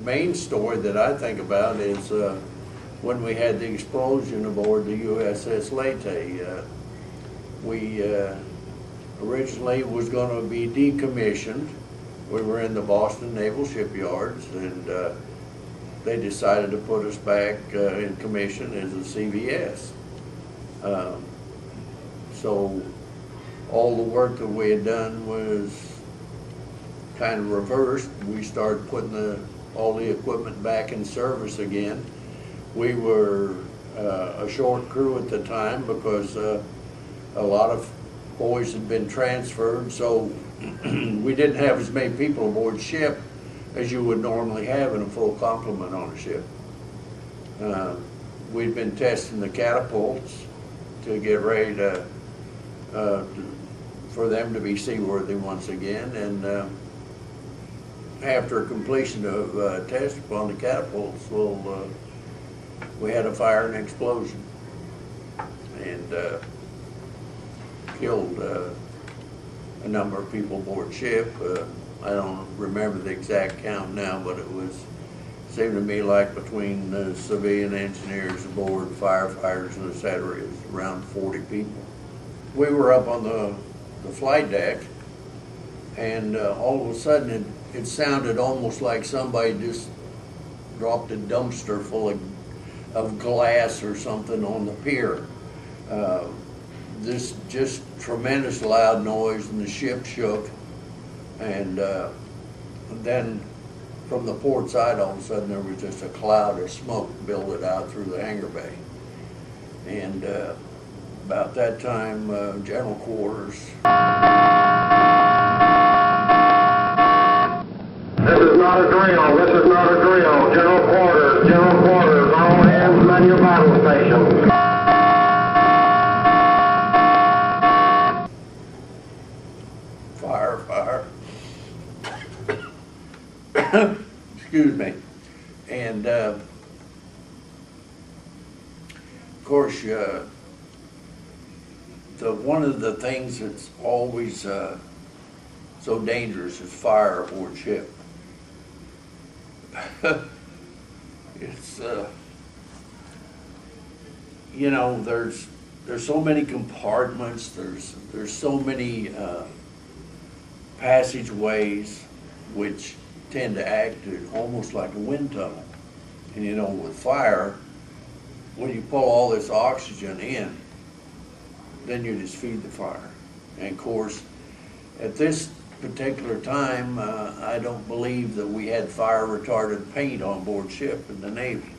main story that I think about is when we had the explosion aboard the USS Leyte. We originally was going to be decommissioned. We were in the Boston Naval Shipyards, and they decided to put us back in commission as a CVS. So all the work that we had done was kind of reversed. We started putting all the equipment back in service again. We were a short crew at the time because a lot of boys had been transferred, so we didn't have as many people aboard ship as you would normally have in a full complement on a ship. We'd been testing the catapults to get ready to for them to be seaworthy once again, and after completion of tests upon the catapults, we had a fire and explosion, and killed a number of people aboard ship. I don't remember the exact count now, but it seemed to me like between the civilian engineers aboard, firefighters, and etc., it was around 40 people. We were up on the flight deck, and all of a sudden it sounded almost like somebody just dropped a dumpster full of glass or something on the pier. This just tremendous loud noise, and the ship shook, and then from the port side, all of a sudden there was just a cloud of smoke billowed out through the hangar bay. And about that time, general quarters. This is not a drill. This is not a drill. General quarters. General quarters. All hands man your battle station. Fire. Excuse me. And of course, one of the things that's always so dangerous is fire aboard ship. It's you know, there's so many compartments. There's so many passageways which tend to act almost like a wind tunnel. And you know, with fire, when you pull all this oxygen in, then you just feed the fire. And of course, at this particular time, I don't believe that we had fire retardant paint on board ship in the Navy.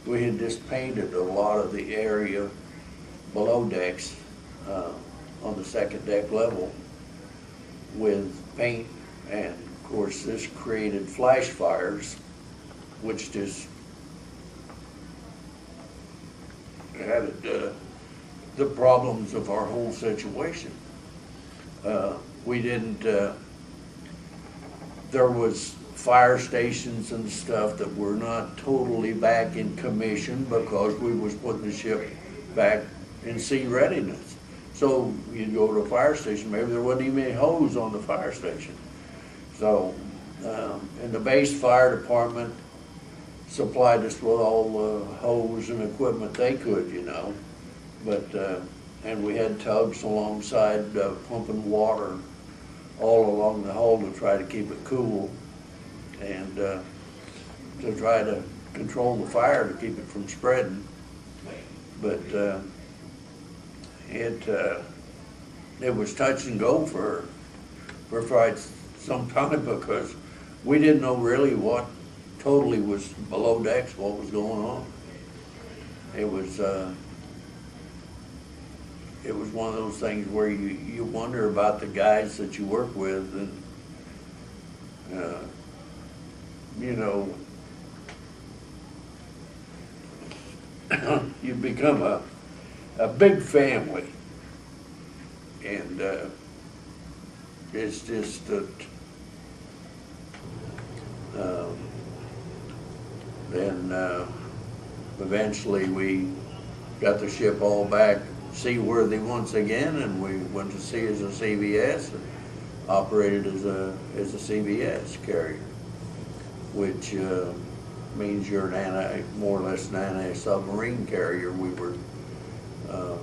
We had just painted a lot of the area below decks on the second deck level with paint, and of course this created flash fires, which just added the problems of our whole situation. We didn't, there was fire stations and stuff that were not totally back in commission because we was putting the ship back in sea readiness. So you'd go to a fire station, maybe there wasn't even any hose on the fire station. So, and the base fire department supplied us with all the hose and equipment they could, you know. But, and we had tugs alongside pumping water all along the hull to try to keep it cool, and to try to control the fire to keep it from spreading. But it was touch and go for quite some time, because we didn't know really what totally was below decks, what was going on. It was one of those things where you wonder about the guys that you work with, and you know, you become a big family, and it's just that then eventually we got the ship all back seaworthy once again, and we went to sea as a CVS and operated as a CVS carrier. which means you're more or less an anti-submarine carrier.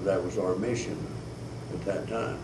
That was our mission at that time.